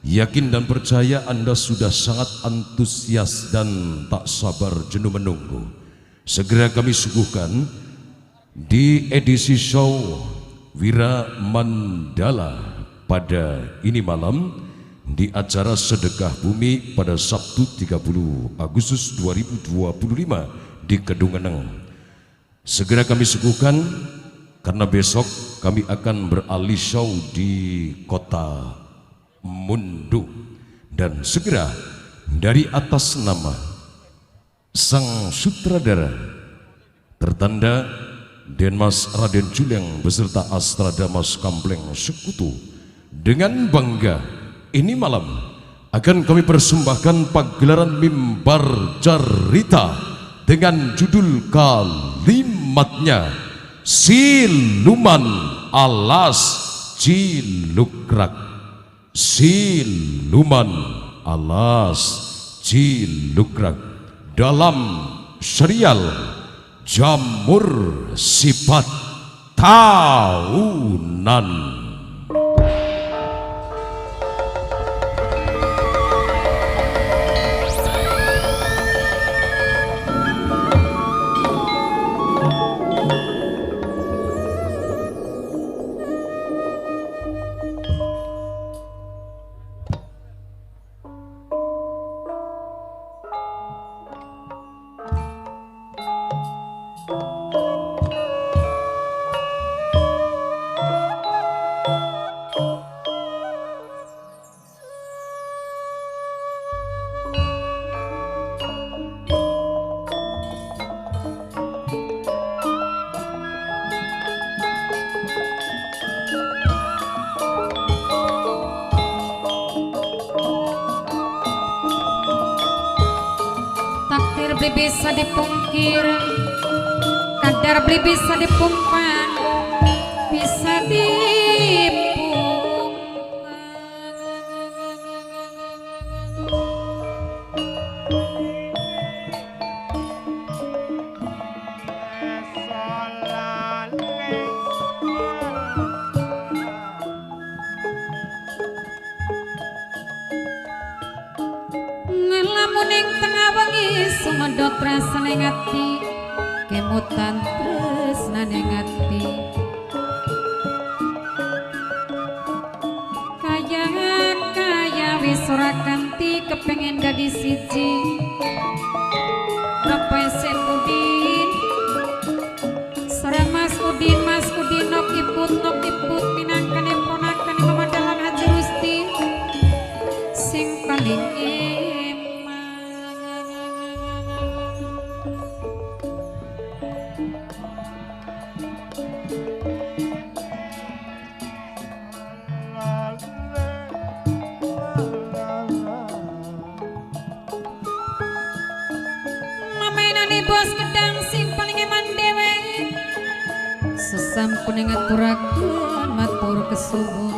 Yakin dan percaya Anda sudah sangat antusias dan tak sabar jenuh menunggu. Segera kami suguhkan di edisi show Wira Mandala pada ini malam di acara Sedekah Bumi pada Sabtu 30 Agustus 2025 di Kedung Eneng. Segera kami suguhkan karena besok kami akan beralih show di kota Mundu, dan segera dari atas nama sang sutradara tertanda Denmas Raden Juliang beserta Astrada Mas Kampleng Sekutu, dengan bangga ini malam akan kami persembahkan pagelaran mimbar cerita dengan judul kalimatnya Siluman Alas Cilukrak. Siluman Alas Cilukrak dalam serial Jamur Sifat Tahunan. Beli bisa dipungkir, kadar beli bisa dipumpan, bisa dipung. Ngelamun ing tengah wengi sumedot rasane ngati, kemutan tresnane ngati. Kaya wis ora kanthi kepengin gadis siji. Bapak Sekudin, sareng Mas Udin nok iput minangkane ponakan Mamadalan Haji Rusti sing paling bos gedang sing paling eman dewe sesampun ngaturakeun matur kesuwun.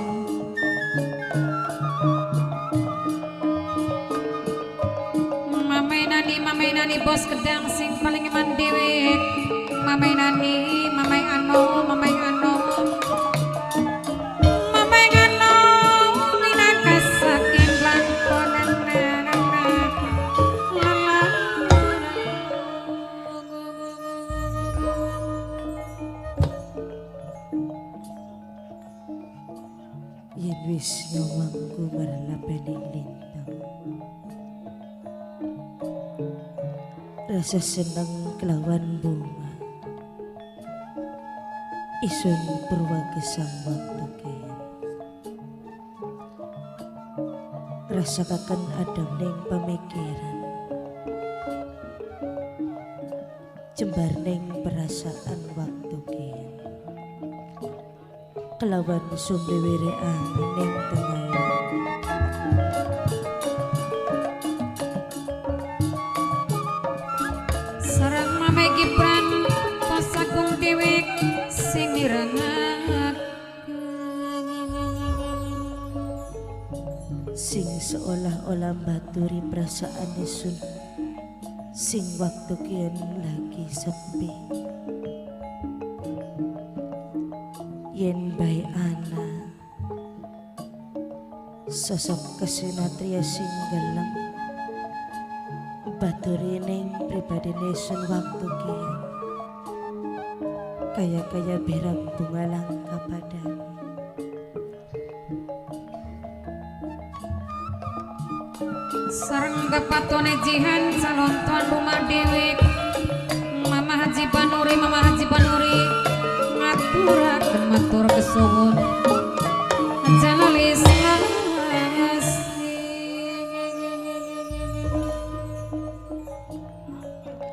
Mamainani bos gedang sing paling eman dewe, mamainani mamai ano saking langkonan. Yen wis nyawangku marlapening lintang, rasa seneng kelawan bunga isun purwagesang waktu kian, rasakaken adem ning pamikiran, jembar ning perasaan waktu kian, kelawan sumbewerean ning tengah sareng Mame Gibran Pasagung Dewek sing mirengaken sing seolah-olah baturi perasaan isun sing waktu kian lagi sepi. Yen bae ana sosok kesinatria sing gelem baturi ning pribadine sun waktu kian kaya berang bunga langka padami. Sareng kepatone jihan calon tuan rumah dewek Mama Haji Panuri ngaturaken matur kesuwun janalis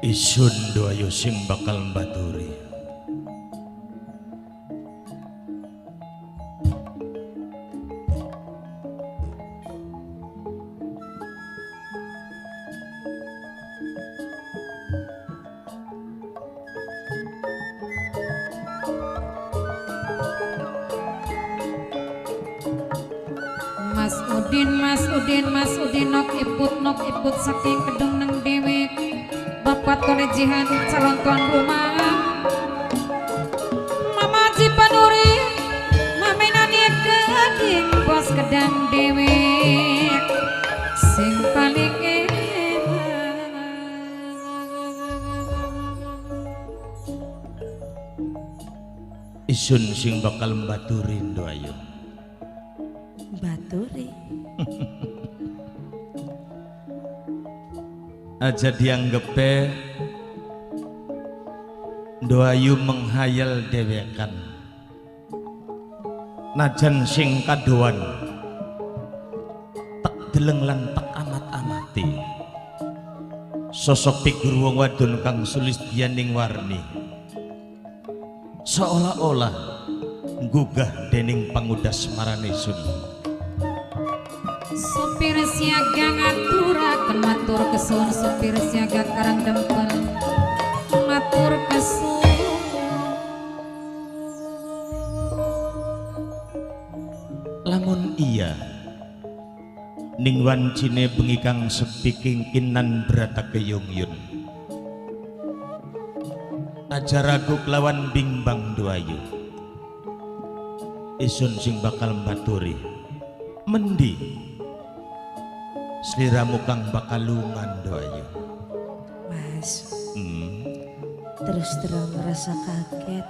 Isun doayo sing bakal mbaturi. Mas Udin nok iput saking kedung nang dewek Bapak Tone Jihan calon tuan rumah Mama Haji Panuri Mamenani keking bos kedang dewek sing paling Isun sing bakal mbaturin doayo. Baturi Aja dianggepe doayu menghayal dewekan najan sing kadoan tak deleng lan tak amat-amati sosok figur wong wadon kang sulistyaning warni seolah-olah gugah dening pangudas maranesun. Sopir siaga ngaturaken matur kesuwun sopir siaga karang dempel matur kesuwun lamun iya ning wancine bengi kang sepi kingkinan berata keyungyun aja ragu kelawan bimbang doayu isun sing bakal mbaturi mendi sliramu kang bakal lungan doayu. Mas terus terang merasa kaget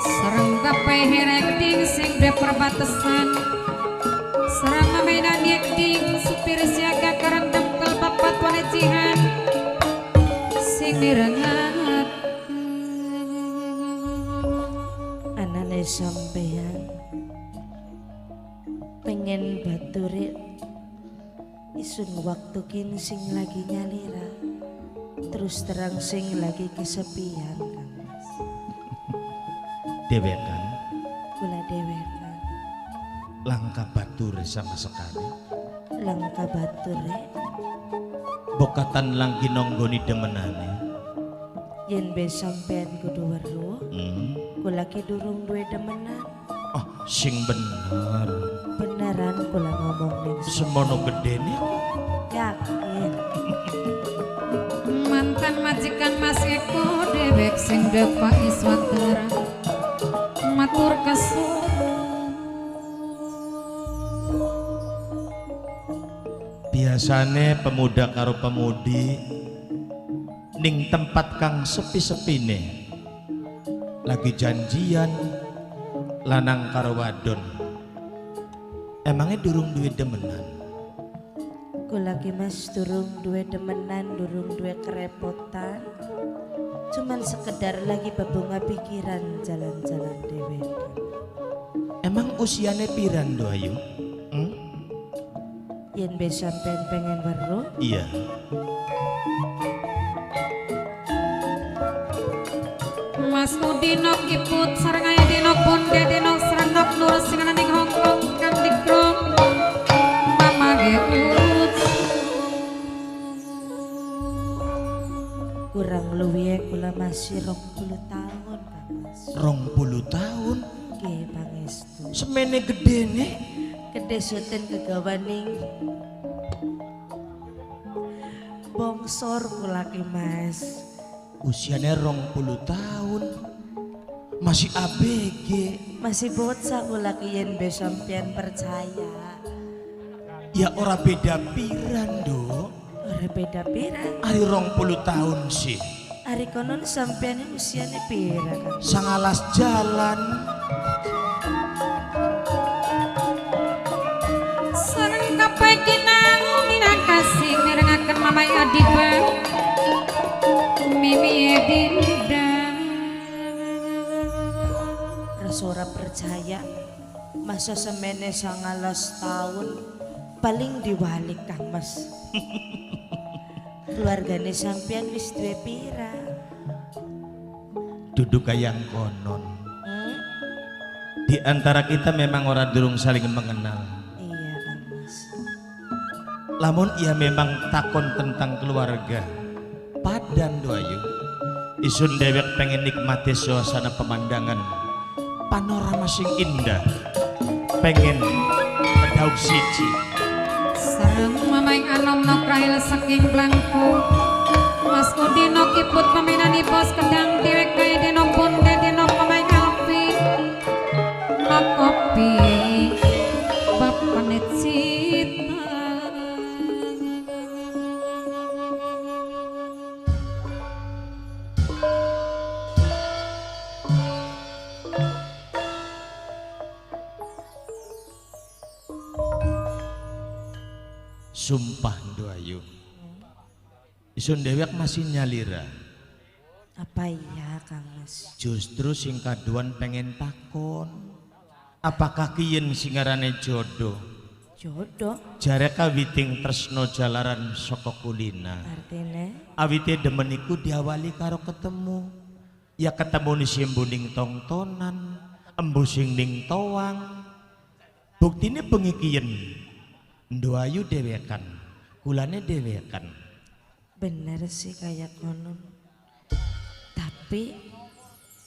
sareng kapehere keding sing de perbatasan sareng mamenani keding supir siaga karang dempel Bapak Tone Jihan sing mirengat anane sampeyan pengen baturi isun waktu kin sing lagi nyalira terus terang sing lagi kesepian Kang Mas. Dewekan Kula dewekan langka batur sama sekali langka bature bokatan lang ginonggoni demenane yen be sampean kudu weruh kula ki durung duwe demenan oh sing bener beneran kula ngomong ning semono gedene yakin mantan majikan Mas Eko dewek sing depa iswatera matur kesuwun biasane pemuda karo pemudi ning tempat kang sepi-sepine lagi janjian lanang karo wadon emangnya durung duwe demenan kula ki Mas durung duwe demenan durung duwe kerepotan cuman sekedar lagi bebunga pikiran jalan-jalan dhewe emang usiane piran doayu yen be sampean pengen weruh iya Mas Udinok iput sareng aya dinok bonde dinok serenok nur sing ana ning Hongkong kang dikrong mama ge urut kurang luwih kula masih 20 tahun Kang Mas 20 tahun nggih pangestu semene gedene kedesuten kegawaning bongsor kula ki Mas usianya 20 tahun Masih ABG. Masih bocah kula ki yen be sampean percaya. Ya ora beda piran do. Ora beda pira. Ari 20 tahun sih. Ari konon sampean usiane pira Kang? Sangalas jalan. Sareng kapai kinangun minang kasih mirengaken mamai adiba Mimi Edinda. Rasora percaya masa semene 19 tahun paling diwalik Kang Mas. Keluargane sampean wis duwe pira? Duduk kayang konon. Hmm? Di antara kita memang orang durung saling mengenal. Iya Kang Mas. Lamun ia memang takon tentang keluarga. Padan doayu. Isun dewek pengen nikmati suasana pemandangan. Panorama sing indah. Pengen kedauk siji. Sareng mamai anom nok rahil saking blangku Mas Udino kiput peminani bos kedang diwek kaya dino bunde dino mamai alfi nok kopi bab panet cita. Sumpah doayu. Isun dewek masih nyalira. Apa iya Kang Mas? Justru sing kaduan pengen takon. Apakah kiyen singarane jodoh? Jodoh Jare kawiting tresno jalaran saka kulina. artine Awite demen iku diawali karo ketemu. Ya ketemu ni simbuning tongtonan, embusing ning towang. Buktine bengi kiyen ndoayu dewekan, kulane dewekan. bener sih kayak konon. Tapi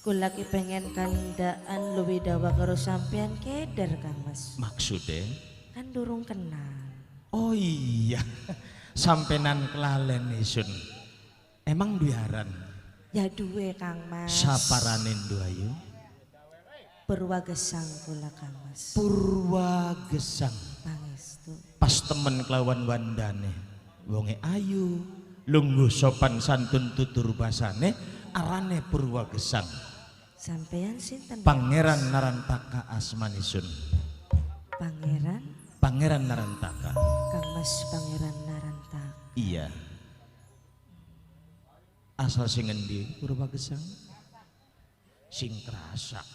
kula ki pengen kandaan luwih dawa karo sampean keder Kang Mas. Maksude? Kan durung kenal. Oh iya, sampenan kelalen isun. Emang duaran? Ya duwe Kang Mas. Saparanin ndoayu? Purwagesang kula Kang Mas. Purwa Gesang. Pangestu. Pas temen kelawan wandane wonge ayu lungguh sopan santun tutur basane arane Purwa Gesang. Sampean sinten? Pangeran Narantaka asmanisun. Pangeran Narantaka. Kang Mas Pangeran Narantaka. Iya. Asal sing endi Purwa Gesang? Sing Krasak.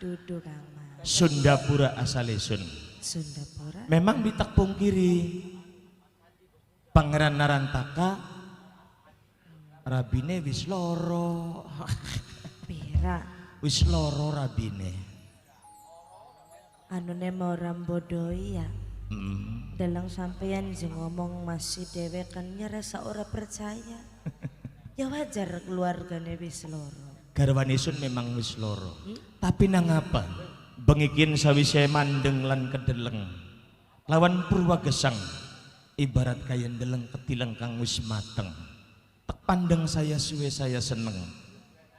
Dudu Kang Mas. Sundapura asalisun. Sundapura. Memang ditak pungkiri Pangeran Narantaka rabine wis loro. Pira. Wis loro rabine. Anune mau rambodoi ya. Dalang sampeyan sing ngomong masih dhewe kan nyerasa ora percaya. Ya wajar keluargane wis loro. Garwanisun memang wis loro. Tapi nang apa? Bengikin sawise mandeng lan kedeleng. Lawan Purwa Gesang ibarat kaya ndeleng ketileng kang wis mateng. Tak pandeng saya suwe saya seneng.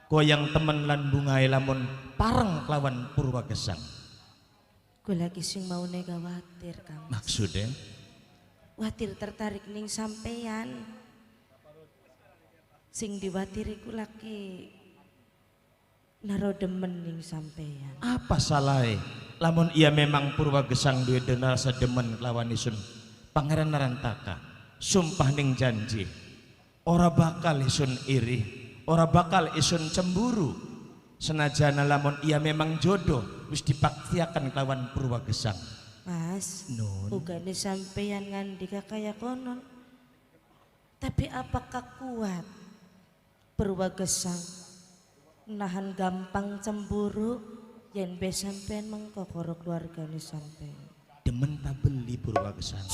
Koyang temen lan bungae lamun pareng kelawan Purwa Gesang. Kula ki sing maune gawatir Kang. Maksudnya? Watir tertarik ning sampeyan. Sing diwatiri kula ki naro demen ning sampeyan. Apa salahnya? Lamun ia memang Purwa Gesang duwe rasa demen kelawan isun Pangeran Narantaka. Sumpah ning janji. Ora bakal isun iri, ora bakal isun cemburu. Senajana lamun ia memang jodoh wis dipaktiakan kelawan Purwa Gesang. Mas, Nun. ugane sampeyan ngandika kaya konon. Tapi apakah kuat Purwa Gesang nahan gampang cemburu yen be sampean mengko karo keluargane sampean? Demen tak beli Purwa Gesang.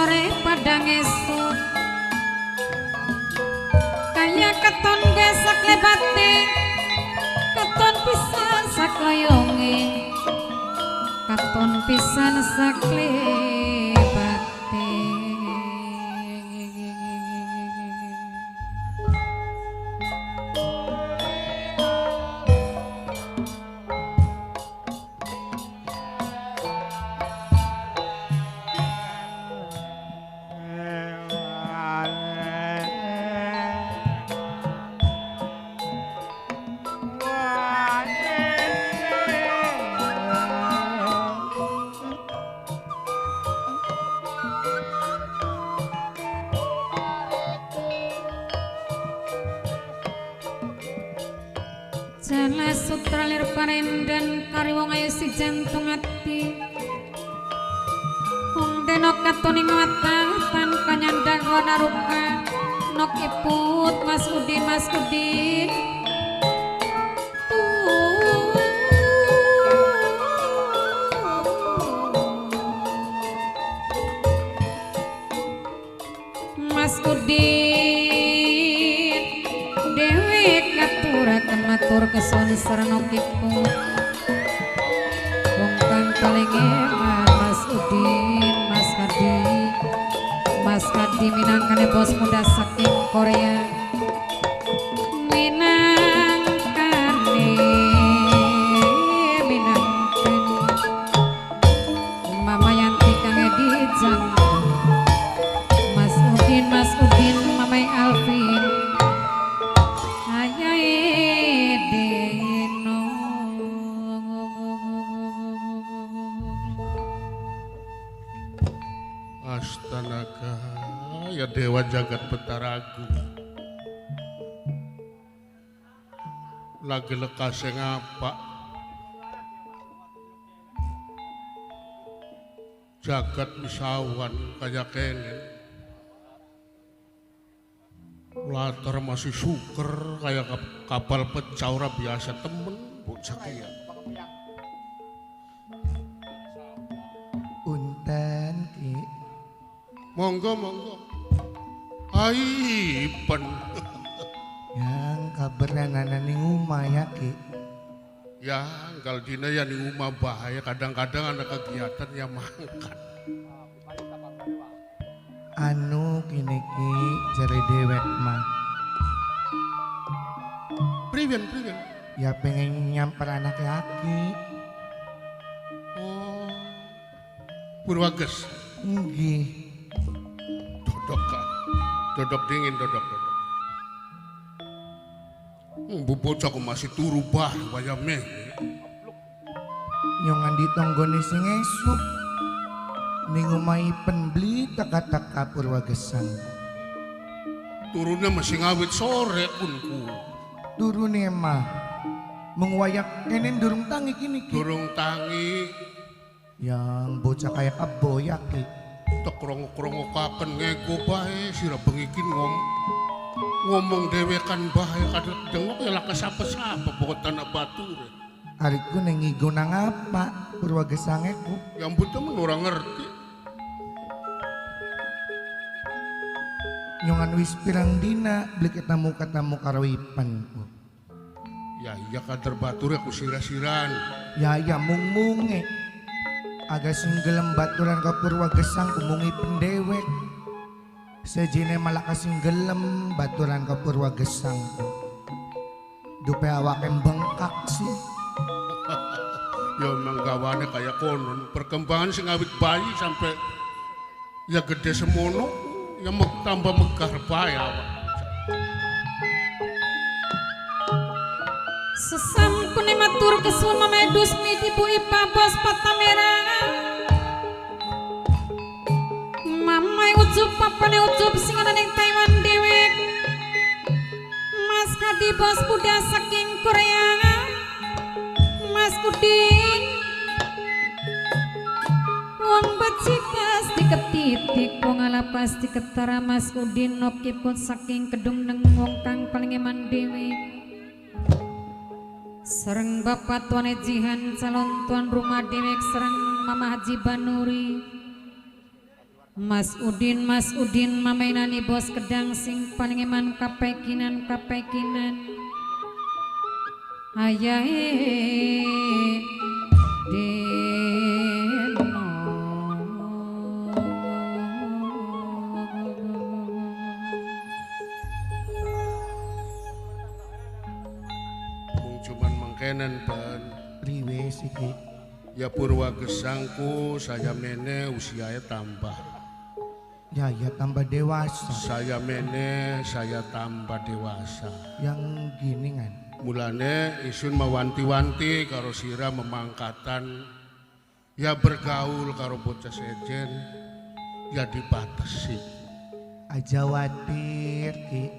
sore padang esuk kaya keton gesak lebate keton pisan sakloyonge katon pisan saklebate Jala sutra lir parendan kari wong ayu si jantung ati wong denok katoning watang tan kanyandang wana ruka nok iput Mas Udin Mas Udin dewek katuraken matur keson sarana kiput wong kang paling eman Mas Hadi minangkane bos muda saking Korea minangkane Mama Yanti kang Edi Jang Mas Udin Mamai Alvin Ayah Edeno Astanaga ya Dewa Jagat Betaragu lagi lekase ngapa jagat misawan kaya kene latar masih suker kayak kapal pecah ora biasa temen bocah kaya Punten Ki monggo aipen yang kaberanana ning omah ya Ki ya enggal dina ya ning omah bahaya kadang-kadang ada kegiatan yang mangkat anu kini Ki jare dewek mah priwen ya pengen nyamper anak laki oh Purwages nggih dodok dingin dodok bu bocah kok masih turu bah waya meh nyongan ditonggone sing esuk ning omah Ipen beli teka-teka Purwagesan turunnya masih ngawit sore kunku turune mah mengwayak kene durung tangi kini Ki durung tangi yang bocah kayak kebo ya Ki tekrongok-krongokaken ngego bae sira bengikin ngomong dewekan bae kadang dengok ya laka sapa-sapa pokok tanah batur hariku ning ngigo nang apa Purwagesangeku yang butuh men ora ngerti nyongan wis pirang dina beli ketemu karo Ipen ya iya kader batur aku sira-siran ya mung-munge agak singgelem baturan ke Purwagesang kumungi pendewek sejine malah kasinggelem baturan ke Purwagesang dupe awake bengkak sih ya emang gawane kayak konon perkembangan sing awit bayi sampai ya gede semono ya tambah megah bae awak sesampune matur kesuwun mamedus niti Bu Ipa Bos Patamera mamai ujub papane ujub sing ana ning Taiwan dewek Mas Hadi bos muda saking Korea Mas Udin wong becik pasti ketitik wong ala pasti ketara Mas Udin nokipun saking kedung neng wong kang paling eman dewek sareng Bapak Tuan Ejihan calon tuan rumah dewek sareng Mama Haji Banuri Mas Udin mamainani bos kedang sing paling eman kapekinan ayahe deno Mung cuman mengkenen ban. Priwe siki. Ya Purwa Gesangku saya mene usianya tambah. Ya tambah dewasa. Saya mene saya tambah dewasa. Yang gini kan. Mulane isun mewanti-wanti karo sira memangkatan ya bergaul karo bocah sejen ya dibatasi. Aja watir ki.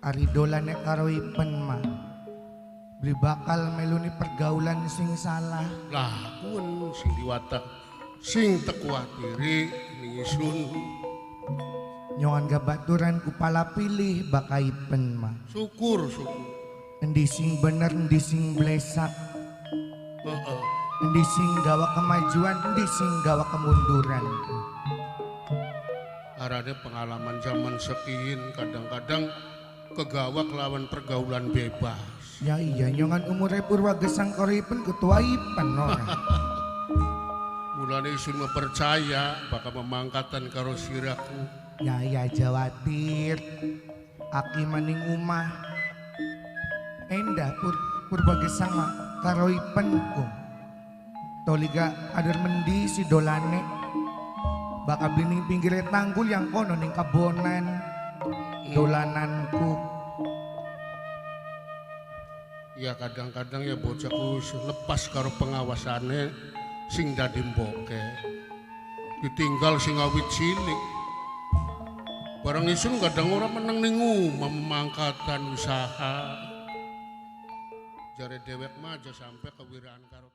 Ari dolane karo ipen mah. Beli bakal meluni pergaulan sing salah. Lah kun sing diwatak sing tekuatiri ning isun. Nyoan gabaturan ku pala pilih baka ipen mah. Syukur. Endi sing bener, endi sing blesak. Heeh. Endi sing gawa kemajuan, endi sing gawa kemunduran. Arane pengalaman zaman sekian kadang-kadang kegawa kelawan pergaulan bebas. Ya iya nyongan umure Purwa Gesang koripen ketua ipen ora. Mulane isun mempercaya bakal memangkatan karo siraku. Ya iya jawatir. Aki maning umah. Endah Purwa Gesang mah karo ipen kum. Toliga adar mendi si dolane. Bakal blining pinggirnya tanggul yang kono ning kabonan. Dolananku. Ya kadang-kadang ya bocahku lepas karo pengawasane sing dadi mboke. Ditinggal sing awit cilik. Barang isun kadang ora meneng ning omah memangkatan usaha. Jare dewek mah aja sampai kewiraan karo